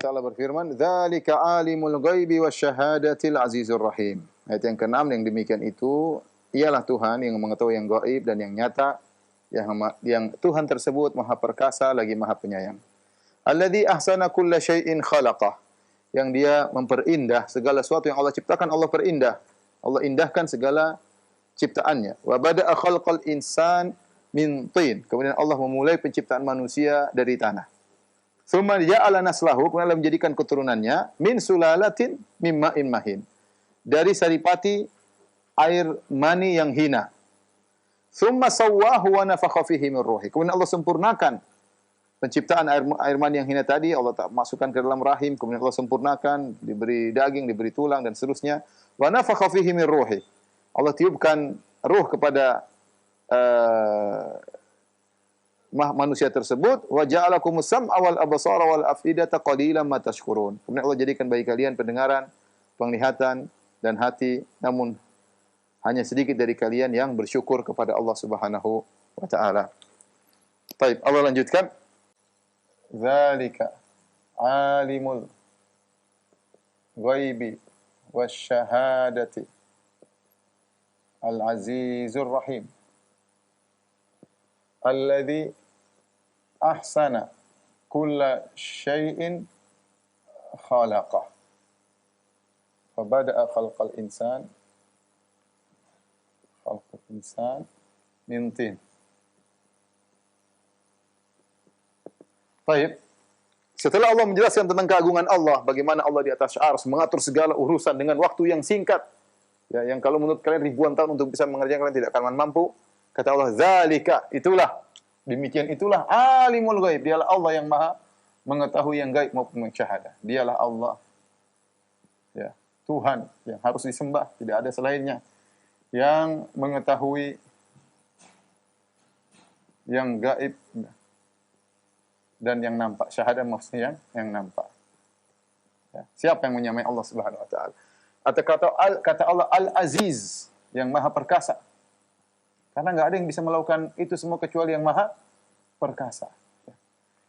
Allah berfirman, "Dzalika alimul ghaibi wasyahadatil azizur rahim." Ayat yang ke-6 yang demikian itu ialah Tuhan yang mengetahui yang gaib dan yang nyata, yang Tuhan tersebut Maha Perkasa lagi Maha Penyayang. Alladzi ahsana kulla syai'in khalaqah, yang dia memperindah segala sesuatu yang Allah ciptakan, Allah perindah. Allah indahkan segala ciptaannya. Wa bada'a khalqal insan min tin. Kemudian Allah memulai penciptaan manusia dari tanah. Tsumma ja'ala naslahu, kemudian Allah menjadikan keturunannya min sulalatin mim ma'in mahin. Dari saripati air mani yang hina. Tsumma sawwahu wa nafakha fihi min ruhi. Kemudian Allah sempurnakan penciptaan air mani yang hina tadi, Allah tak masukkan ke dalam rahim, kemudian Allah sempurnakan, diberi daging, diberi tulang dan seterusnya. Wa nafakha fihi min ruhi. Allah tiupkan ruh kepada manusia tersebut. Wa ja'alakumus sam'a wal absara wal af'idata qalilan ma tashkurun. Kemudian Allah jadikan bagi kalian pendengaran, penglihatan dan hati, namun hanya sedikit dari kalian yang bersyukur kepada Allah Subhanahu wa taala. Baik, Allah lanjutkan. Dzalika alimul ghaibi wasyahadati al-azizur rahim alladzi ahsana kulla syai'in khalaqah fabada'a khalqal insan min tin. Baik. Setelah Allah menjelaskan tentang keagungan Allah, bagaimana Allah di atas arsy mengatur segala urusan dengan waktu yang singkat, ya, yang kalau menurut kalian ribuan tahun untuk bisa mengerjakan kalian tidak akan mampu. Kata Allah, "Dzalika," itulah, demikian itulah alimul ghaib, dialah Allah yang Maha mengetahui yang gaib maupun yang syahadah. Dialah Allah, ya, Tuhan yang harus disembah, tidak ada selainnya, yang mengetahui yang gaib dan yang nampak. Syahadah maksudnya yang nampak. Ya. Siapa yang menyamai Allah Subhanahu wa taala? Atau kata Allah Al-Aziz, yang Maha Perkasa. Karena enggak ada yang bisa melakukan itu semua kecuali yang Maha Perkasa. Ya.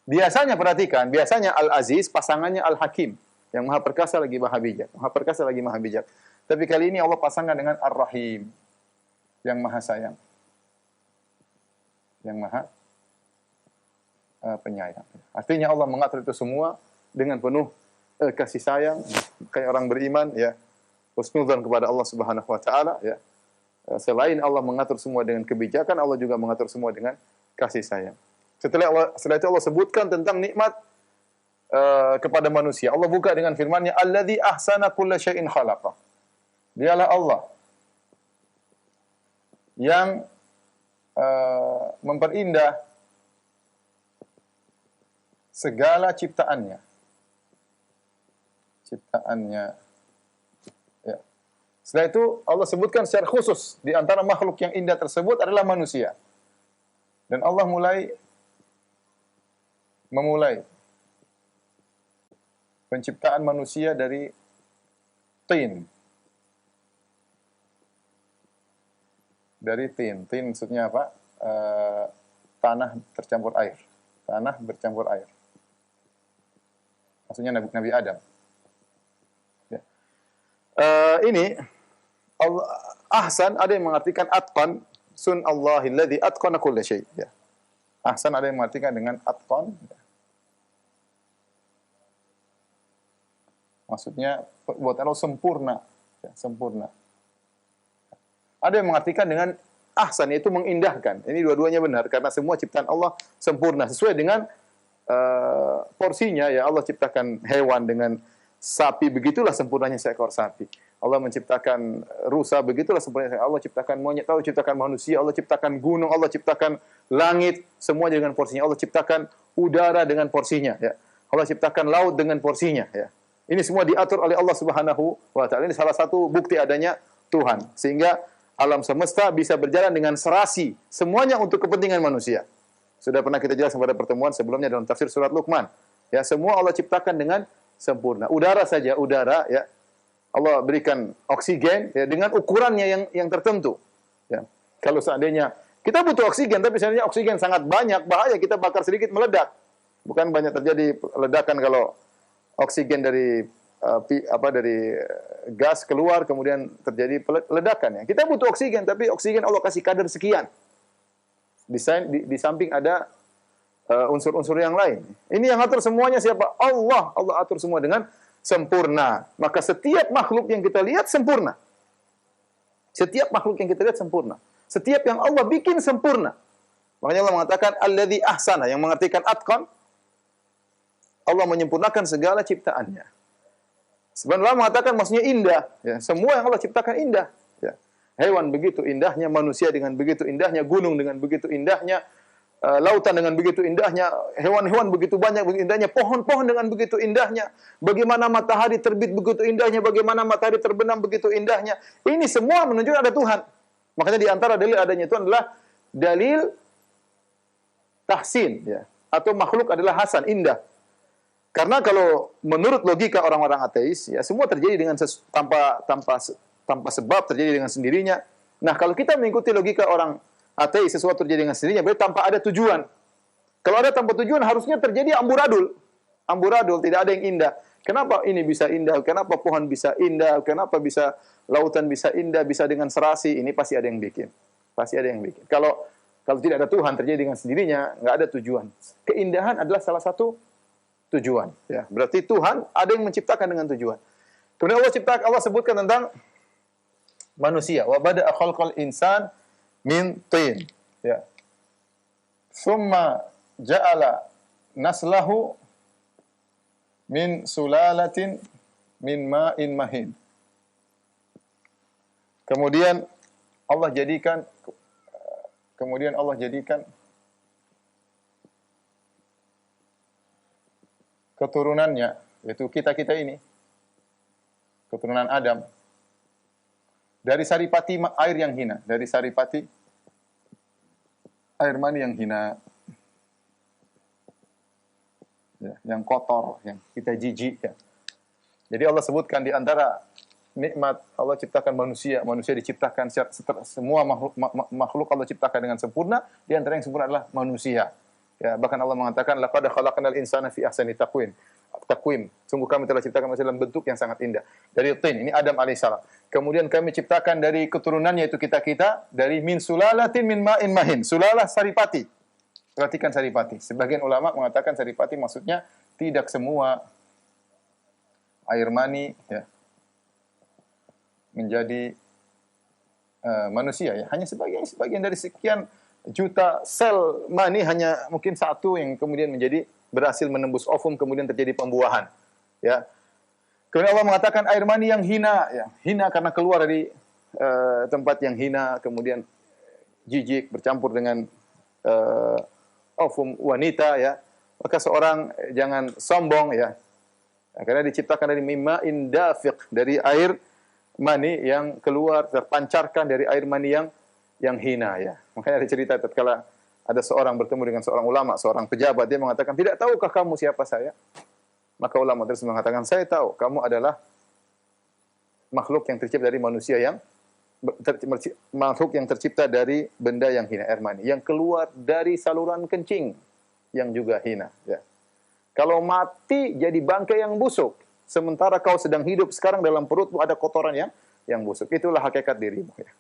Biasanya perhatikan, biasanya Al-Aziz pasangannya Al-Hakim, yang Maha Perkasa lagi Maha Bijak. Maha Perkasa lagi Maha Bijak. Tapi kali ini Allah pasangkan dengan Ar-Rahim, yang Maha Sayang. Yang Maha Penyayang. Artinya Allah mengatur itu semua dengan penuh kasih sayang, kayak orang beriman, ya, husnudzan kepada Allah Subhanahu wa taala, ya. Selain Allah mengatur semua dengan kebijakan, Allah juga mengatur semua dengan kasih sayang. Setelah itu Allah sebutkan tentang nikmat kepada manusia. Allah buka dengan firman-Nya, "Alladzi ahsana kulla syai'in khalaqah." Dialah Allah yang memperindah segala ciptaannya. Ya. Setelah itu Allah sebutkan secara khusus di antara makhluk yang indah tersebut adalah manusia. Dan Allah memulai penciptaan manusia dari tin. Dari tin. Tin maksudnya apa? Tanah tercampur air. Tanah bercampur air. Maksudnya Nabi Adam. Ya. Ini Allah, ahsan ada yang mengartikan atqan, sun Allahil ladzi atqana kulla syai'. Ya. Ahsan ada yang mengartikan dengan atqan. Ya. Maksudnya buat Allah sempurna, ya, sempurna. Ada yang mengartikan dengan ahsan, yaitu mengindahkan. Ini dua-duanya benar karena semua ciptaan Allah sempurna sesuai dengan porsinya, ya. Allah ciptakan hewan dengan sapi, begitulah sempurnanya seekor sapi. Allah menciptakan rusa, begitulah sempurnanya. Allah ciptakan monyet, Allah ciptakan manusia, Allah ciptakan gunung, Allah ciptakan langit, semua dengan porsinya. Allah ciptakan udara dengan porsinya, ya. Allah ciptakan laut dengan porsinya, ya. Ini semua diatur oleh Allah Subhanahu wa taala. Ini salah satu bukti adanya Tuhan. Sehingga alam semesta bisa berjalan dengan serasi, semuanya untuk kepentingan manusia. Sudah pernah kita jelaskan pada pertemuan sebelumnya dalam tafsir surat Luqman. Ya, semua Allah ciptakan dengan sempurna. Udara saja, udara, ya. Allah berikan oksigen, ya, dengan ukurannya yang tertentu. Ya. Kalau seandainya kita butuh oksigen, tapi seandainya oksigen sangat banyak, bahaya, kita bakar sedikit meledak. Bukan banyak terjadi ledakan kalau oksigen dari dari gas keluar, kemudian terjadi ledakan ya. Kita butuh oksigen, tapi oksigen Allah kasih kadar sekian. Di samping ada unsur-unsur yang lain. Ini yang atur semuanya siapa? Allah. Allah atur semua dengan sempurna. Maka setiap makhluk yang kita lihat sempurna. Setiap makhluk yang kita lihat sempurna. Setiap yang Allah bikin sempurna. Makanya Allah mengatakan alladzi ahsana, yang mengartikan atqan. Allah menyempurnakan segala ciptaannya. Sebenarnya mengatakan maksudnya indah. Ya, semua yang Allah ciptakan indah. Ya. Hewan begitu indahnya, manusia dengan begitu indahnya, gunung dengan begitu indahnya, lautan dengan begitu indahnya, hewan-hewan begitu banyak begitu indahnya, pohon-pohon dengan begitu indahnya, bagaimana matahari terbit begitu indahnya, bagaimana matahari terbenam begitu indahnya. Ini semua menunjukkan ada Tuhan. Makanya di antara dalil adanya itu adalah dalil tahsin, ya, atau makhluk adalah hasan, indah. Karena kalau menurut logika orang-orang ateis, ya semua terjadi dengan tanpa sebab, terjadi dengan sendirinya. Nah, kalau kita mengikuti logika orang ateis, sesuatu terjadi dengan sendirinya, berarti tanpa ada tujuan. Kalau ada tanpa tujuan, harusnya terjadi amburadul. Amburadul, tidak ada yang indah. Kenapa ini bisa indah? Kenapa pohon bisa indah? Kenapa bisa lautan bisa indah? Bisa dengan serasi? Ini pasti ada yang bikin. Pasti ada yang bikin. Kalau tidak ada Tuhan, terjadi dengan sendirinya, nggak ada tujuan. Keindahan adalah salah satu tujuan. Ya, berarti Tuhan ada yang menciptakan dengan tujuan. Kemudian Allah sebutkan tentang manusia. Wa bada'a khalqal insan min tin. Ya. Summa ja'ala naslahu min sulalatin min ma'in mahin. Kemudian Allah jadikan keturunannya, yaitu kita ini, keturunan Adam, dari saripati air yang hina, dari saripati air mani yang hina, ya, yang kotor, yang kita jijik. Ya. Jadi Allah sebutkan di antara nikmat Allah ciptakan manusia diciptakan semua makhluk Allah ciptakan dengan sempurna, di antara yang sempurna adalah manusia. Ya, bahkan Allah mengatakan laqad khalaqnal insana fi ahsani taqwim. Sungguh kami telah ciptakan manusia dalam bentuk yang sangat indah. Dari tin, ini Adam alaihissalam. Kemudian kami ciptakan dari keturunannya yaitu kita dari min sulalatin min ma'in mahin. Sulalah saripati. Perhatikan saripati. Sebagian ulama mengatakan saripati maksudnya tidak semua air mani ya menjadi manusia ya. Hanya sebagian dari sekian juta sel mani, hanya mungkin satu yang kemudian berhasil menembus ovum, kemudian terjadi pembuahan. Ya. Kemudian Allah mengatakan air mani yang hina, ya. Hina karena keluar dari tempat yang hina, kemudian jijik bercampur dengan ovum wanita, ya. Maka seorang jangan sombong, ya. Karena diciptakan dari mima'in dafiq, dari air mani yang keluar terpancarkan dari air mani yang hina, ya. Makanya ada cerita tatkala ada seorang bertemu dengan seorang ulama, seorang pejabat, dia mengatakan, "Tidak tahukah kamu siapa saya?" Maka ulama tersebut mengatakan, "Saya tahu, kamu adalah makhluk yang tercipta dari manusia makhluk yang tercipta dari benda yang hina, air mani, yang keluar dari saluran kencing yang juga hina, ya. Kalau mati jadi bangkai yang busuk, sementara kau sedang hidup sekarang dalam perutmu ada kotoran yang busuk. Itulah hakikat dirimu, ya."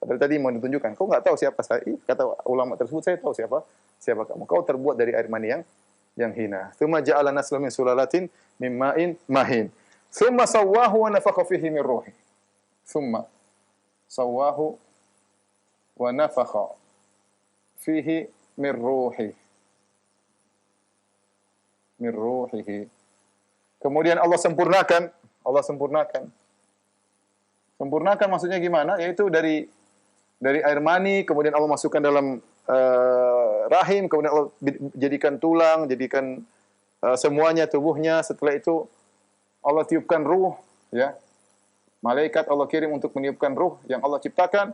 Padahal tadi mau ditunjukkan, kau nggak tahu siapa saya. Kata ulama tersebut, saya tahu siapa kamu. Kau terbuat dari air mani yang hina. Tsumma ja'ala nasla min sulalatin min ma'in mahin. Tsumma sawwahu wa nafakha fihi min ruhi. Tsumma sawwahu wa nafakha fihi min ruhi. Min ruhihi. Kemudian Allah sempurnakan. Sempurnakan maksudnya gimana? Yaitu dari air mani, kemudian Allah masukkan dalam rahim, kemudian Allah jadikan tulang, jadikan semuanya tubuhnya. Setelah itu Allah tiupkan ruh, ya. Malaikat Allah kirim untuk meniupkan ruh yang Allah ciptakan.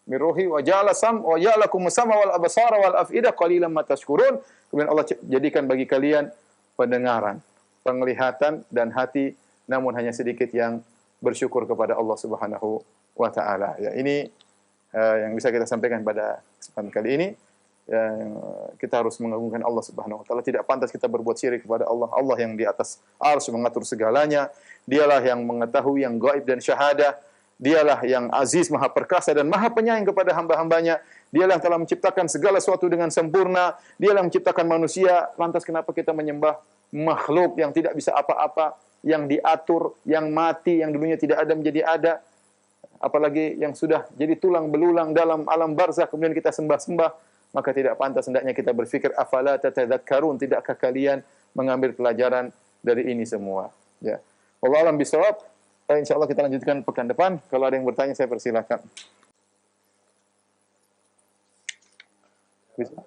Miruhi wa ja'ala wa ja'alakum sama wal absara wal af'idah qalilan ma tashkurun. Kemudian Allah jadikan bagi kalian pendengaran, penglihatan dan hati, namun hanya sedikit yang bersyukur kepada Allah Subhanahu wa taala. Ya, ini yang bisa kita sampaikan pada kesempatan kali ini. ya, kita harus mengagungkan Allah Subhanahu wa taala. Tidak pantas kita berbuat syirik kepada Allah. Allah yang di atas arsy mengatur segalanya. Dialah yang mengetahui yang gaib dan syahadah. Dialah yang aziz, maha perkasa dan maha penyayang kepada hamba-hambanya. Dialah yang telah menciptakan segala sesuatu dengan sempurna. Dialah yang menciptakan manusia. Lantas kenapa kita menyembah makhluk yang tidak bisa apa-apa, yang diatur, yang mati, yang dulunya tidak ada menjadi ada, apalagi yang sudah jadi tulang belulang dalam alam barzakh kemudian kita sembah-sembah, maka tidak pantas hendaknya kita berfikir afala tatadzakkarun, tidakkah kalian mengambil pelajaran dari ini semua. Ya. Wallahu a'lam bishawab. Insyaallah kita lanjutkan pekan depan. Kalau ada yang bertanya saya persilakan. Bisa.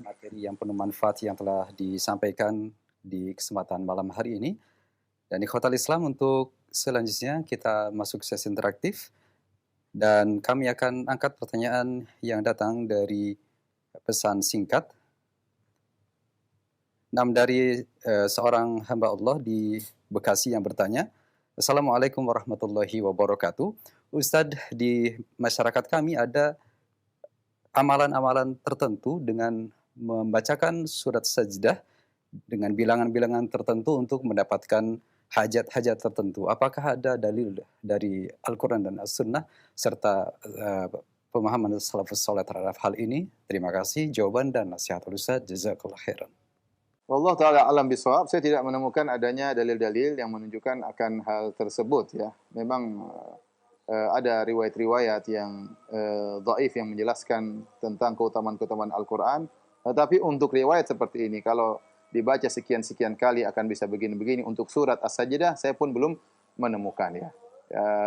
Materi yang penuh manfaat yang telah disampaikan di kesempatan malam hari ini. Dan ikhwatal Islam, untuk selanjutnya kita masuk sesi interaktif dan kami akan angkat pertanyaan yang datang dari pesan singkat. Dari seorang hamba Allah di Bekasi yang bertanya, Assalamualaikum warahmatullahi wabarakatuh. Ustadz, di masyarakat kami ada amalan-amalan tertentu dengan membacakan surat sajdah dengan bilangan-bilangan tertentu untuk mendapatkan hajat-hajat tertentu. Apakah ada dalil dari Al-Quran dan As-Sunnah serta pemahaman salafus saleh terhadap hal ini? Terima kasih. Jawaban dan nasihat Ustaz. Jazakallah khairan. Wallahu taala alam bisawab. Saya tidak menemukan adanya dalil-dalil yang menunjukkan akan hal tersebut ya. Memang ada riwayat-riwayat yang dhaif yang menjelaskan tentang keutamaan-keutamaan Al-Qur'an. Tetapi untuk riwayat seperti ini kalau dibaca sekian-sekian kali akan bisa begini-begini, untuk surat As-Sajdah saya pun belum menemukan ya.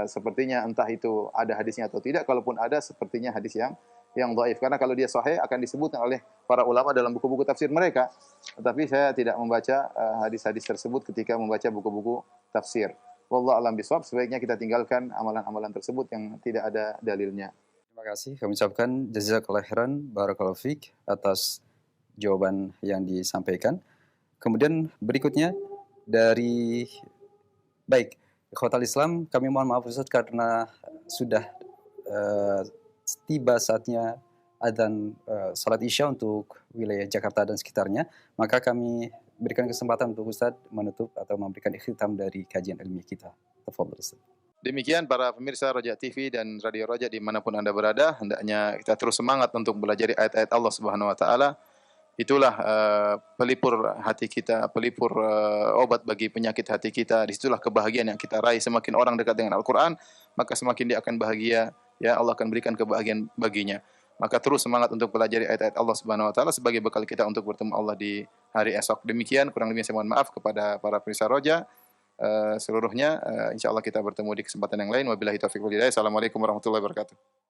Sepertinya entah itu ada hadisnya atau tidak, kalaupun ada sepertinya hadis yang dhaif, karena kalau dia sahih akan disebutkan oleh para ulama dalam buku-buku tafsir mereka. Tetapi saya tidak membaca hadis-hadis tersebut ketika membaca buku-buku tafsir. Wallahu a'lam bishawab, sebaiknya kita tinggalkan amalan-amalan tersebut yang tidak ada dalilnya. Terima kasih. Kami ucapkan jazakallahu khairan, barakallahu fiik atas jawaban yang disampaikan. Kemudian berikutnya dari ikhwatal Islam, kami mohon maaf Ustaz karena sudah tiba saatnya adzan salat Isya untuk wilayah Jakarta dan sekitarnya, maka kami berikan kesempatan untuk Ustaz menutup atau memberikan ikhtitam dari kajian ilmiah kita. Tafadhol Ustaz. Demikian para pemirsa Roja TV dan Radio Roja dimanapun Anda berada, hendaknya kita terus semangat untuk belajar ayat-ayat Allah Subhanahu wa taala. Itulah pelipur hati kita, pelipur obat bagi penyakit hati kita. Disitulah kebahagiaan yang kita raih. Semakin orang dekat dengan Al-Quran, maka semakin dia akan bahagia. Ya, Allah akan berikan kebahagiaan baginya. Maka terus semangat untuk pelajari ayat-ayat Allah Subhanahu wa taala sebagai bekal kita untuk bertemu Allah di hari esok. Demikian, kurang lebihnya saya mohon maaf kepada para pemirsa Roja seluruhnya. Insyaallah kita bertemu di kesempatan yang lain. Wabillahi taufiq wal hidayah. Assalamualaikum warahmatullahi wabarakatuh.